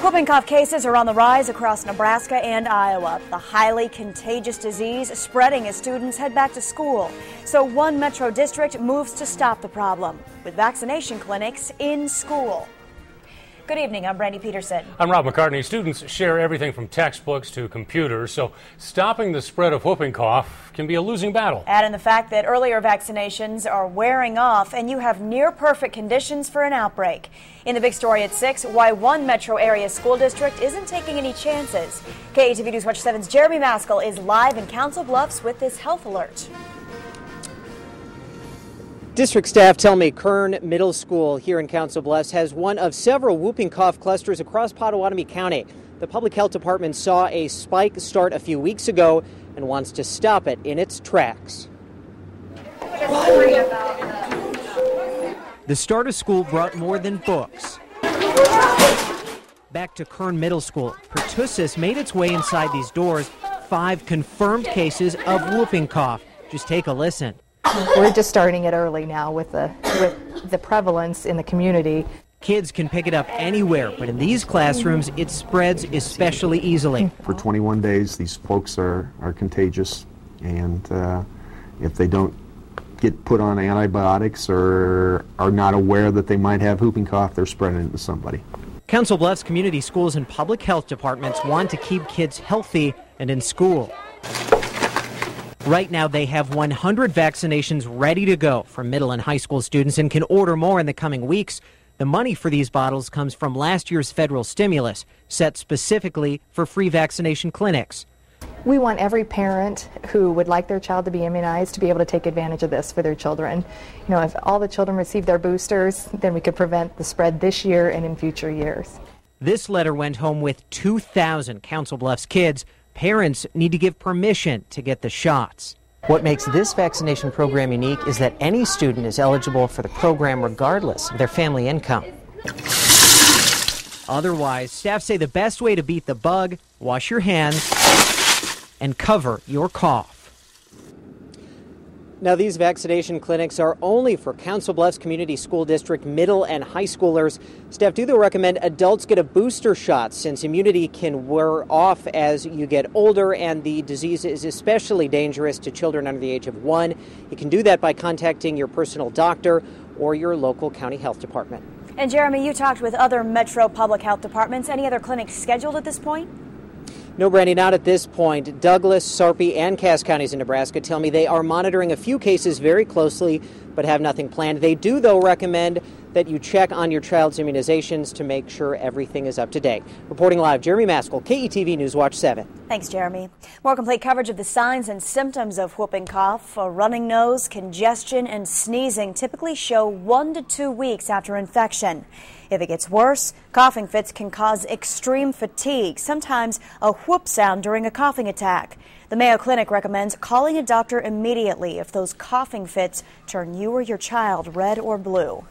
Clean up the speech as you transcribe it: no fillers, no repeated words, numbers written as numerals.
Whooping cough cases are on the rise across Nebraska and Iowa. The highly contagious disease spreading as students head back to school. So one metro district moves to stop the problem with vaccination clinics in school. Good evening, I'm Brandy Peterson. I'm Rob McCartney. Students share everything from textbooks to computers, so stopping the spread of whooping cough can be a losing battle. Add in the fact that earlier vaccinations are wearing off and you have near perfect conditions for an outbreak. In the big story at 6, why one metro area school district isn't taking any chances. KETV News Watch 7's Jeremy Maskell is live in Council Bluffs with this health alert. District staff tell me Kern Middle School here in Council Bluffs has one of several whooping cough clusters across Pottawatomie County. The Public Health Department saw a spike start a few weeks ago and wants to stop it in its tracks. The start of school brought more than books. Back to Kern Middle School, pertussis made its way inside these doors. 5 confirmed cases of whooping cough. Just take a listen. We're just starting it early now with the prevalence in the community. Kids can pick it up anywhere, but in these classrooms, it spreads especially easily. For 21 days, these folks are contagious, and if they don't get put on antibiotics or are not aware that they might have whooping cough, they're spreading it to somebody. Council Bluffs community schools and public health departments want to keep kids healthy and in school. Right now, they have 100 vaccinations ready to go for middle and high school students and can order more in the coming weeks. The money for these bottles comes from last year's federal stimulus, set specifically for free vaccination clinics. We want every parent who would like their child to be immunized to be able to take advantage of this for their children. You know, if all the children receive their boosters, then we could prevent the spread this year and in future years. This letter went home with 2,000 Council Bluffs kids. Parents need to give permission to get the shots. What makes this vaccination program unique is that any student is eligible for the program regardless of their family income. Otherwise, staff say the best way to beat the bug, wash your hands and cover your cough. Now, these vaccination clinics are only for Council Bluffs Community School District middle and high schoolers. Staff do, though, recommend adults get a booster shot since immunity can wear off as you get older, and the disease is especially dangerous to children under the age of 1. You can do that by contacting your personal doctor or your local county health department. And Jeremy, you talked with other metro public health departments. Any other clinics scheduled at this point? No, Brandy, not at this point. Douglas, Sarpy, and Cass counties in Nebraska tell me they are monitoring a few cases very closely, but have nothing planned. They do, though, recommend that you check on your child's immunizations to make sure everything is up to date. Reporting live, Jeremy Maskell, KETV News Watch 7. Thanks, Jeremy. More complete coverage of the signs and symptoms of whooping cough. A running nose, congestion, and sneezing typically show 1 to 2 weeks after infection. If it gets worse, coughing fits can cause extreme fatigue, sometimes a whoop sound during a coughing attack. The Mayo Clinic recommends calling a doctor immediately if those coughing fits turn you or your child red or blue.